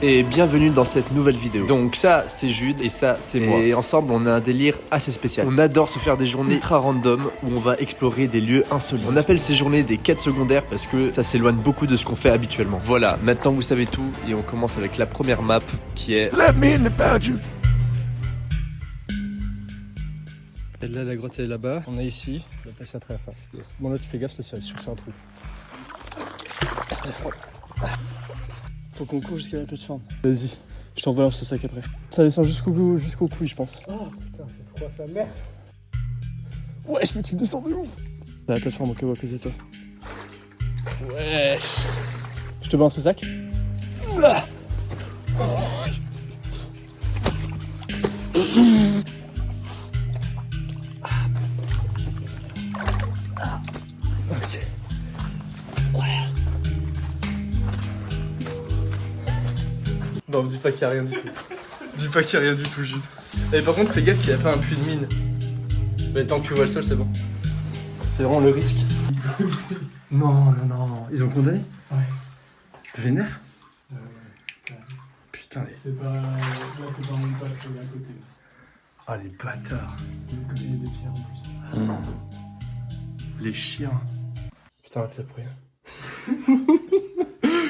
Et bienvenue dans cette nouvelle vidéo. Donc ça c'est Jude et ça c'est moi. Et ensemble on a un délire assez spécial. On adore se faire des journées ultra random où on va explorer des lieux insolites. On appelle ces journées des quêtes secondaires parce que ça s'éloigne beaucoup de ce qu'on fait habituellement. Voilà, maintenant vous savez tout et on commence avec la première map qui est... Let me in the boundaries. Là, la grotte elle est là-bas, on est ici, on va passer à travers ça. Yes. Bon là tu fais gaffe, là c'est sûr que c'est un trou. Faut qu'on court jusqu'à la plateforme. Vas-y, je t'envoie ce sac après. Ça descend jusqu'au couille je pense. Oh putain, c'est froid sa mère. Wesh, mais tu descends de ouf. À la plateforme au cas où à cause de toi. Wesh. Je te balance ce sac. Ah. Non, me dis pas qu'il y a rien du tout. Dis pas qu'il y a rien du tout, Jude. Et par contre, fais gaffe qu'il n'y a pas un puits de mine. Mais tant que tu vois le sol, c'est bon. C'est vraiment le risque. Non. Ils ont condamné? Ouais. Vénère? Ouais. Putain, les... C'est pas... Là, c'est pas même pas sur la côté. Ah, les bâtards. Il y a des pierres en plus. Les chiens. Putain, la pour rien.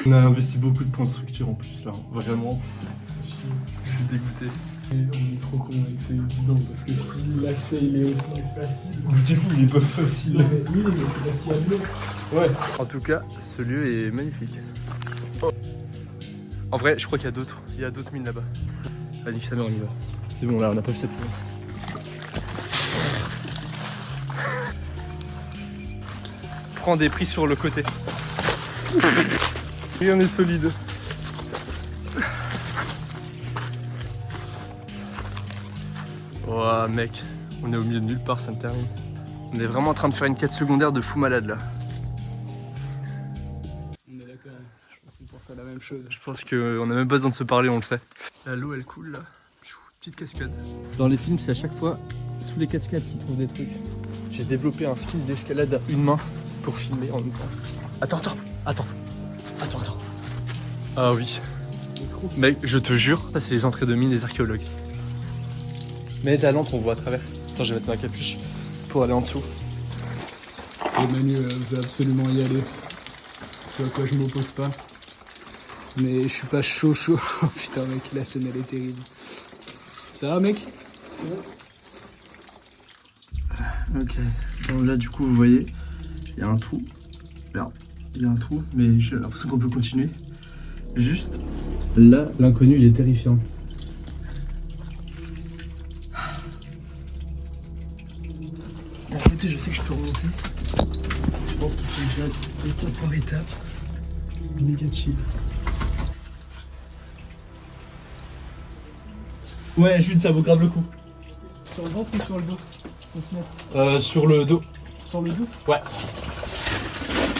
On a investi beaucoup de points de structure en plus là, vraiment. Je suis dégoûté. Et on est trop con avec ces évident parce que si l'accès il est aussi facile. Mais t'es fou, il est pas facile. Oui, mais c'est parce qu'il y a de l'eau. Ouais. En tout cas, ce lieu est magnifique. Oh. En vrai, je crois qu'il y a d'autres mines là-bas. Allez, nique sa mère, on y va. C'est bon, là, on a pas fait cette fois. Prends des prix sur le côté. Rien n'est solide. Ouah mec, on est au milieu de nulle part, ça me termine. On est vraiment en train de faire une quête secondaire de fou malade là. On est d'accord, je pense qu'on pense à la même chose. Je pense qu'on a même pas besoin de se parler, on le sait. Là, l'eau elle coule là. Petite cascade. Dans les films, c'est à chaque fois sous les cascades qu'ils trouvent des trucs. J'ai développé un skill d'escalade à une main pour filmer en même temps. Attends. Ah oui. Mec, je te jure, ça c'est les entrées de mines des archéologues. Mais à lampe, on voit à travers. Attends, je vais mettre ma capuche pour aller en dessous. Et Manu veut absolument y aller. Ce à quoi je m'oppose pas. Mais je suis pas chaud. Oh putain mec, la scène elle est terrible. Ça va mec? Ok. Donc là du coup vous voyez, il y a un trou. Merde. Il y a un trou, mais j'ai l'impression qu'on peut continuer. Juste là, l'inconnu il est terrifiant. D'un côté, je sais que je peux remonter. Je pense qu'il faut que j'aille étape par étape. Méga chill. Ouais, Jude, ça vaut grave le coup. Sur le ventre ou sur le dos? On se met Sur le dos. sur le dos? Ouais.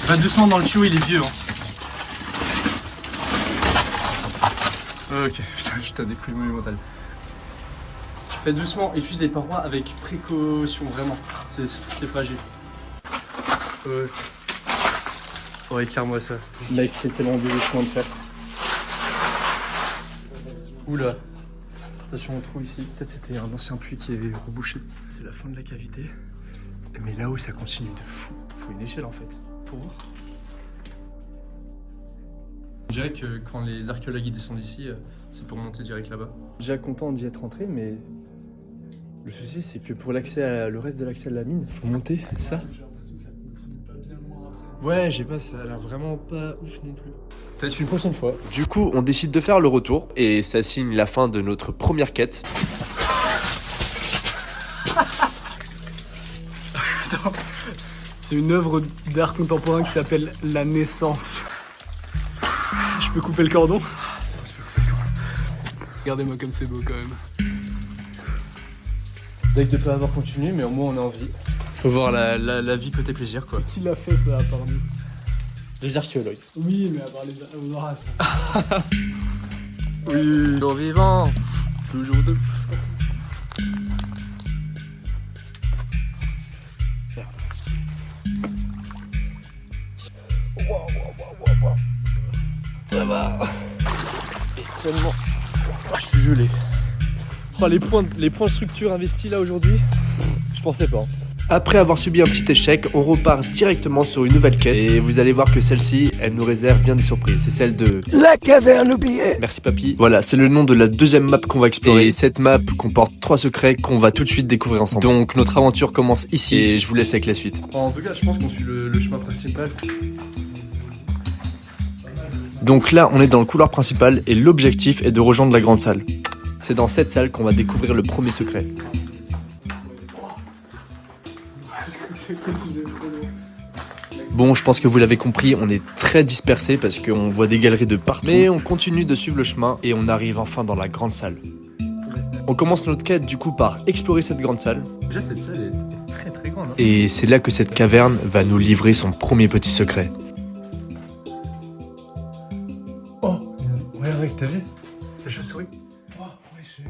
Va doucement dans le tuyau, il est vieux. Hein. Ok, putain, je t'ai des couilles monumentales. Fais doucement, utilise les parois avec précaution, vraiment. C'est fragile. Ok. Oh, éclaire-moi ça. Mec, c'est tellement délicat de faire. Oula. Attention au trou ici. Peut-être c'était un ancien puits qui est rebouché. C'est la fin de la cavité. Mais là-haut, ça continue de fou. Faut une échelle en fait. Pour voir. Je dirais que quand les archéologues ils descendent ici, c'est pour monter direct là-bas. Déjà content d'y être entré, mais le souci c'est que pour l'accès à le reste de l'accès à la mine, faut monter ça. J'ai l'impression que ça continue pas bien loin après. Ouais, j'ai pas, ça a l'air vraiment pas ouf non plus. Peut-être une prochaine fois. Du coup on décide de faire le retour et ça signe la fin de notre première quête. Attends, c'est une œuvre d'art contemporain qui s'appelle La Naissance. Je peux couper le cordon? Regardez-moi comme c'est beau quand même. Dès que de pas avoir continué, mais au moins on est en vie. Faut voir la vie côté plaisir quoi. Qui l'a fait ça à part nous? Les archéologues. Oui, mais à part les ça. Oui. Toujours vivant. Toujours deux. Ça va. tellement... Ah, je suis gelé. Oh, les points de structure investis là aujourd'hui, je pensais pas. Après avoir subi un petit échec, on repart directement sur une nouvelle quête. Et vous allez voir que celle-ci, elle nous réserve bien des surprises. C'est celle de... La caverne oubliée. Merci papy. Voilà, c'est le nom de la deuxième map qu'on va explorer. Et cette map comporte 3 secrets qu'on va tout de suite découvrir ensemble. Donc notre aventure commence ici et je vous laisse avec la suite. En tout cas, je pense qu'on suit le chemin principal. Donc là, on est dans le couloir principal et l'objectif est de rejoindre la grande salle. C'est dans cette salle qu'on va découvrir le premier secret. Bon, je pense que vous l'avez compris, on est très dispersés parce qu'on voit des galeries de partout. Mais on continue de suivre le chemin et on arrive enfin dans la grande salle. On commence notre quête du coup par explorer cette grande salle. Déjà, cette salle est très très grande. Hein. Et c'est là que cette caverne va nous livrer son premier petit secret. Oh, ouais mec, t'as vu la chauve-souris? Oh, ouais, je sais.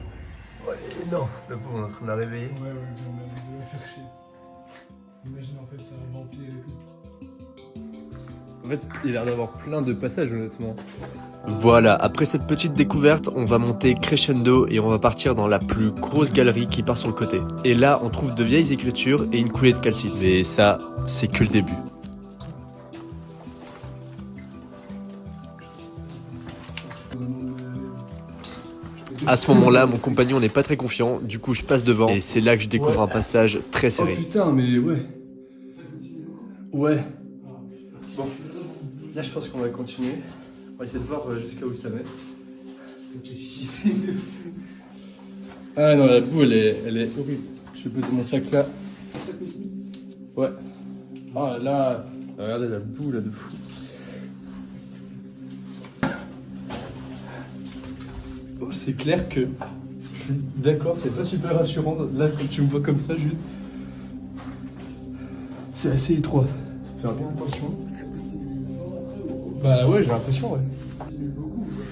Ouais, non, le pauvre, on est en train de la réveiller. Ouais, on va faire chier. Imagine en fait, c'est un vampire et tout. En fait, il a l'air d'avoir plein de passages honnêtement. Voilà, après cette petite découverte, on va monter crescendo et on va partir dans la plus grosse galerie qui part sur le côté. Et là, on trouve de vieilles écritures et une coulée de calcite. Et ça, c'est que le début. À ce moment-là, mon compagnon n'est pas très confiant, du coup je passe devant et c'est là que je découvre un passage très serré. Oh putain, mais ouais. Ouais. Bon, là je pense qu'on va continuer. On va essayer de voir jusqu'à où ça mène. Ça fait chier de fou. Ah non, la boue elle est horrible. Je vais poser mon sac là. Ça continue. Ouais. Ah là, regardez la boue là de fou. Oh, c'est clair que. Je suis d'accord, c'est pas super rassurant. Là, quand tu me vois comme ça, Jules. C'est assez étroit. Faire bien attention. Bah ouais, j'ai l'impression, ouais.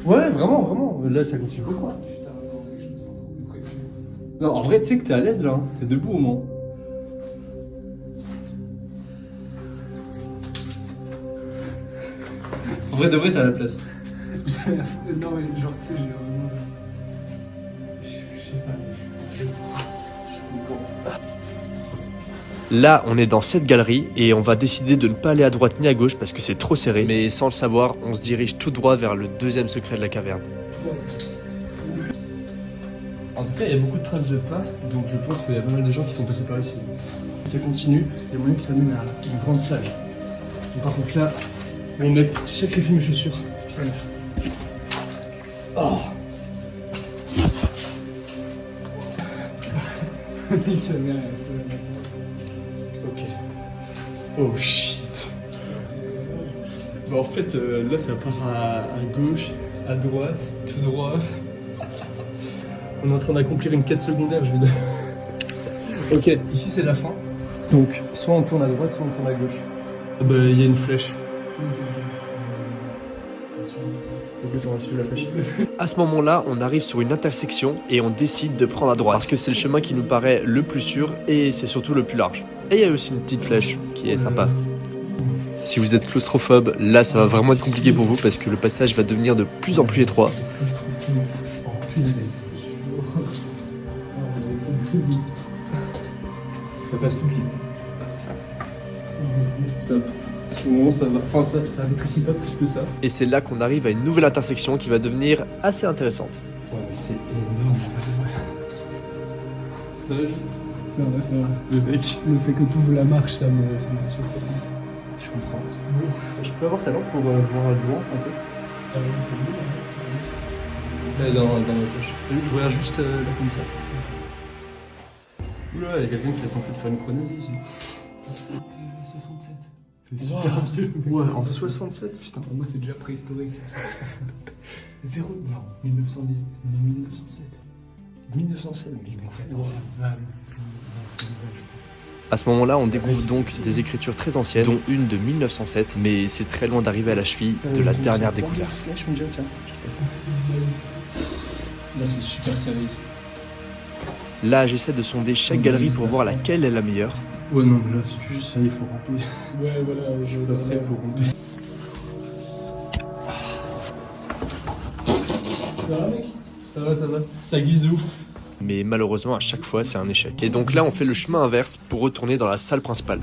Ouais, vraiment, vraiment. Là, ça continue beaucoup. Putain, non, mec, je me sens trop dépressif. Non, en vrai, tu sais que t'es à l'aise là. Hein. T'es debout au moins. En vrai, de vrai, t'as la place. Non, mais genre, tu sais, j'ai vraiment. Je sais pas, mais je comprends. Là, on est dans cette galerie et on va décider de ne pas aller à droite ni à gauche parce que c'est trop serré. Mais sans le savoir, on se dirige tout droit vers le deuxième secret de la caverne. En tout cas, il y a beaucoup de traces de pas, donc je pense qu'il y a pas mal de gens qui sont passés par ici. Ça continue, il y a moyen que ça mène à une grande salle. Et par contre là, on met sacrifier mes chaussures. Ça mère. Oh. Sa mère, Ok. Oh shit. Bon, en fait, là ça part à gauche, à droite, tout droit. On est en train d'accomplir une quête secondaire, je vais dire. Ok, ici c'est la fin. Donc, soit on tourne à droite, soit on tourne à gauche. Ah bah, il y a une flèche. Donc, on va suivre la flèche. À ce moment-là, on arrive sur une intersection et on décide de prendre à droite parce que c'est le chemin qui nous paraît le plus sûr et c'est surtout le plus large. Et il y a aussi une petite flèche qui est sympa. Si vous êtes claustrophobe, là ça va vraiment être compliqué pour vous parce que le passage va devenir de plus en plus étroit. Ça passe tout pile. Top. Au moment ça va. Enfin, ça rétrécit pas plus que ça. Et c'est là qu'on arrive à une nouvelle intersection qui va devenir assez intéressante. Ouais, mais c'est énorme. Ça va, ça va, ça va. le mec. Le fait que tu ouvres la marche, ça me surprend. Je comprends. Je peux avoir ta lampe pour voir loin un peu? Dans ma poche. Je regarde juste là comme ça. Oula, il y a quelqu'un qui a tenté de faire une chronologie ici. 67. C'est super vieux. Ouais, en 67, putain. Moi, c'est déjà préhistorique. 0, non, 1910, 1907. 1907, mais Attends, ça va, c'est une nouvelle, je pense. À ce moment-là, on découvre donc des écritures très anciennes, dont une de 1907, mais c'est très loin d'arriver à la cheville de la dernière découverte. Là, c'est super sérieux. Là, j'essaie de sonder chaque galerie pour voir laquelle est la meilleure. Ouais, non, mais là, c'est juste ça, il faut remplir. Ouais, voilà, je suis pas prêt pour remplir. Ça va, mec? Ça va, ça va. Ça glisse de ouf. Mais malheureusement, à chaque fois, c'est un échec. Et donc là, on fait le chemin inverse pour retourner dans la salle principale.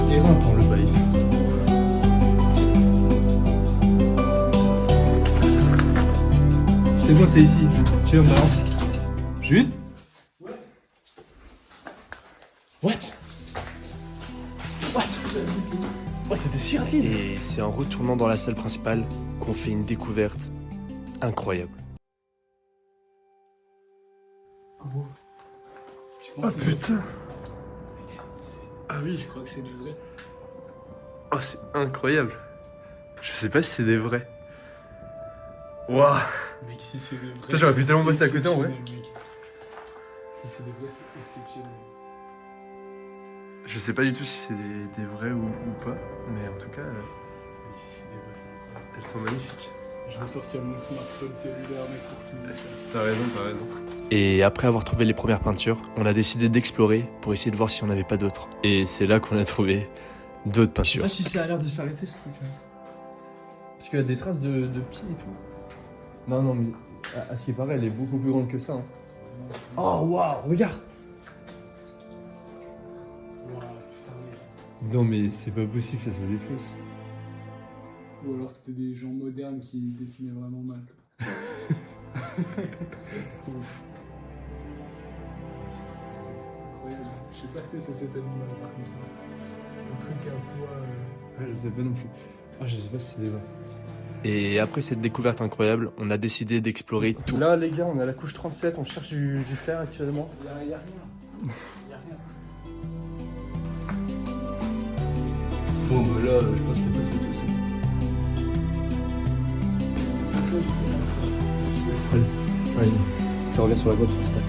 Et là, on prend le bail. C'est bon, c'est ici. Tu veux, on balance. Jude? Ouais. What? Oh, c'était si rapide. Et c'est en retournant dans la salle principale qu'on fait une découverte incroyable. Oh putain. Ah oui, je crois que c'est du vrai. Oh, c'est incroyable. Je sais pas si c'est des vrais. Waouh. Mec, si c'est des vrais. Putain, j'aurais pu tellement passer à côté en vrai. Mec. Si c'est des vrais, c'est exceptionnel. Je sais pas du tout si c'est des vrais ou pas, mais en tout cas, Mec, si c'est des vrais, c'est incroyable. elles sont magnifiques. Je vais sortir mon smartphone cellulaire, mec, pour filmer ça. T'as raison, t'as raison. Et après avoir trouvé les premières peintures, on a décidé d'explorer pour essayer de voir si on n'avait pas d'autres. Et c'est là qu'on a trouvé d'autres Je sais peintures. pas si ça a l'air de s'arrêter ce truc là. Parce qu'il y a des traces de pieds et tout. Non, non, mais à ce qui paraît, elle est beaucoup plus grande que ça. Hein. Oh waouh, regarde. Waouh, putain, mec. Non, mais c'est pas possible, ça se défausse. Ou alors c'était des gens modernes qui dessinaient vraiment mal. Ouf. C'est incroyable. Je sais pas ce que c'est cet animal par contre. Le truc à poids. Ouais, je sais pas non plus. Ah, je sais pas si c'est des vrais. Et après cette découverte incroyable, on a décidé d'explorer tout. Là, les gars, on est à la couche 37, on cherche du fer actuellement. Y'a rien. Y'a rien. Bon, bah là, je pense qu'il n'y a pas de photo aussi. Allez, ça revient sur la voie principale.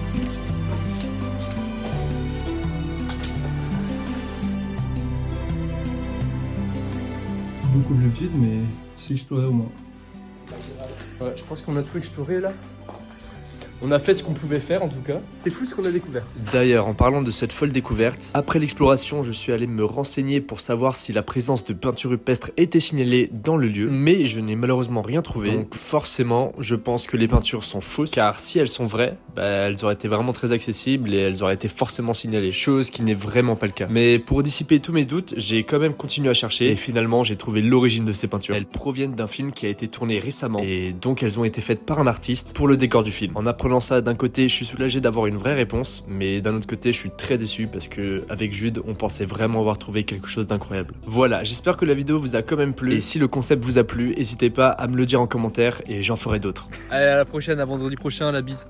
Beaucoup plus petite, mais c'est exploré au moins. Ouais, je pense qu'on a tout exploré là. On a fait ce qu'on pouvait faire en tout cas. C'est fou ce qu'on a découvert. D'ailleurs, en parlant de cette folle découverte, après l'exploration, je suis allé me renseigner pour savoir si la présence de peintures rupestres était signalée dans le lieu, mais je n'ai malheureusement rien trouvé. Donc forcément, je pense que les peintures sont fausses, car si elles sont vraies, elles auraient été vraiment très accessibles et elles auraient été forcément signalées, chose qui n'est vraiment pas le cas. Mais pour dissiper tous mes doutes, j'ai quand même continué à chercher et finalement j'ai trouvé l'origine de ces peintures. Elles proviennent d'un film qui a été tourné récemment et donc elles ont été faites par un artiste pour le décor du film. En apprenant ça, d'un côté, je suis soulagé d'avoir une vraie réponse, mais d'un autre côté, je suis très déçu parce que avec Jude, on pensait vraiment avoir trouvé quelque chose d'incroyable. Voilà, j'espère que la vidéo vous a quand même plu et si le concept vous a plu, n'hésitez pas à me le dire en commentaire et j'en ferai d'autres. Allez, à la prochaine, à vendredi prochain, la bise.